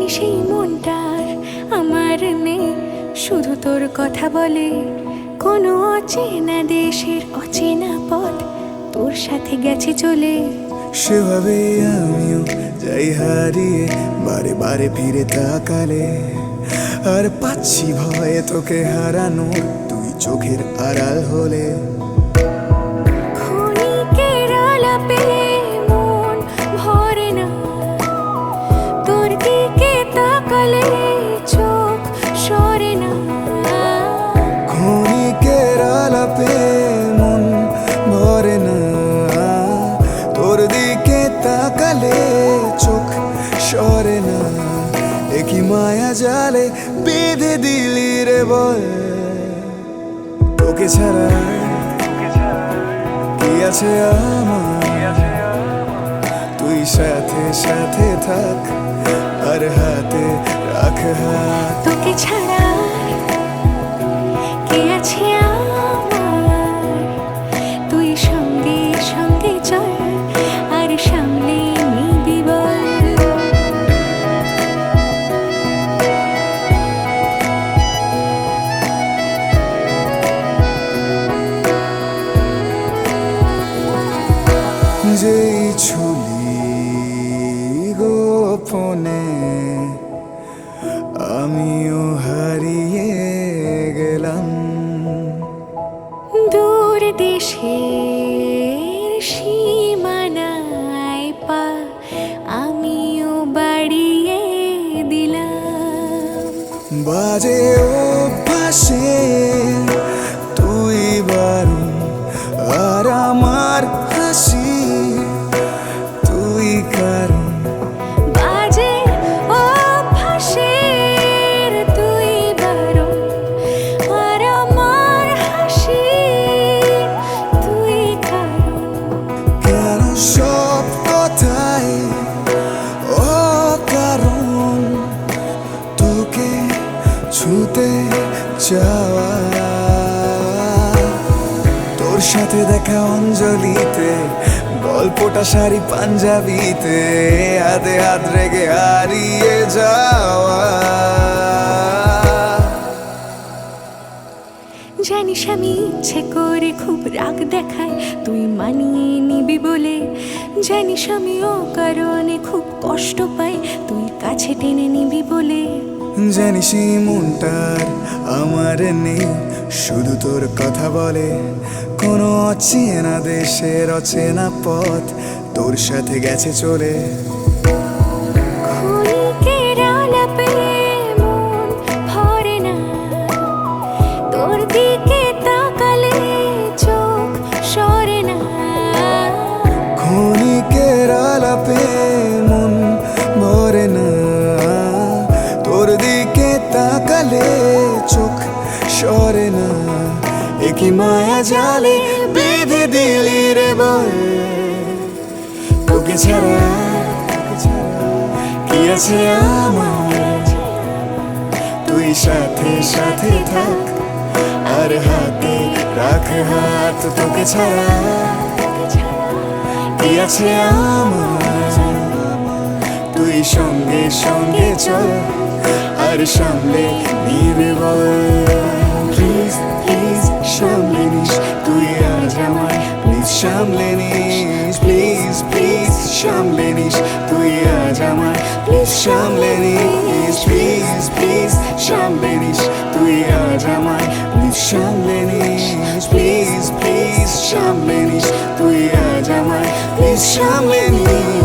জানি সেই মনটার আমার নেই, শুধু তোর কথা বলে। কোনো অচেনা দেশের অচেনা পথ তোর সাথে গেছে চলে। সেভাবে আমিও যাই হারিয়ে, বারে বারে ফিরে তাকালে। আর পাচ্ছি ভয়ে তোকে হারানো, তুই চোখের আড়াল হলে। ক্ষণিকের আলাপে মন ভরে না, তোর দিকে তাকালে চোখ সরে না। ক্ষণিকের আলাপে মন ভরে না, তোর দিকে তাকালে চোখ সরে না। একই মায়া জালে বেঁধে দিলি রে বল, তোকে ছাড়া কি আছে আমার? তুই সাথে সাথে থাক, আর হাতে রাখ হাত। তোকে ছাড়া কে আছে আমার? তুই সঙ্গে সঙ্গে চল, আর সামনে নিবি বল। যেই ছুলি গোপনে আমিও হারিয়ে গেলাম। দূর দেশের সীমানায় পা আমিও বাড়িয়ে দিলাম। বাজে অভ্যাসে তুই বারণ, আর আমার হাসি তুই কারণ। বাজে অভ্যাসের তুই বারণ, আর আমার হাসি তুই কারণ। কেন সব কথাই অকারণ, তোকে ছুতে চাওয়া। তোর সাথে দেখা অঞ্জলিতে, গল্পটা শাড়ি পাঞ্জাবিতে, হাতে হাত রেখে হারিয়ে যাওয়া। জানিস আমি ইচ্ছে করে খুব রাগ দেখাই, তুই মানিয়ে নিবি বলে। জানিস আমি অকারণে খুব কষ্ট পাই, তুই কাছে টেনে নিবি বলে। জানিস এই মনটার আমার নেই, শুধু তোর কথা বলে। কোনো অচেনা দেশের অচেনা পথ তোর সাথে গেছে চলে। ক্ষণিকের আলাপে মন ভরে না, তোর দিকে তাকালে চোখ সরে না। ক্ষণিকের আলাপে মন ভরে না, তোর দিকে তাকালে চোখ সরে না। একই মায়া জালে বেঁধে দিলি রে বল, তোকে ছাড়া কি আছে আমার? তুই সাথে সাথে থাক, আর হাতে রাখ হাত। তোকে ছাড়া কি আছে আমার? তুই সঙ্গে সঙ্গে চল, আর সামনে নিবে বল। প্লিজ প্লিজ সামলে নিস তুই আজ আমায়, প্লিজ সামলে নিস। প্লিজ প্লিজ সামলে নিস তুই আজ আমায়, প্লিজ সামলে নিস। প্লিজ প্লিজ সামলে নিস তুই আজ আমায়, প্লিজ সামলে নিস। প্লিজ প্লিজ সামলে নিস তুই আজ আমায়, প্লিজ সামলে নিস।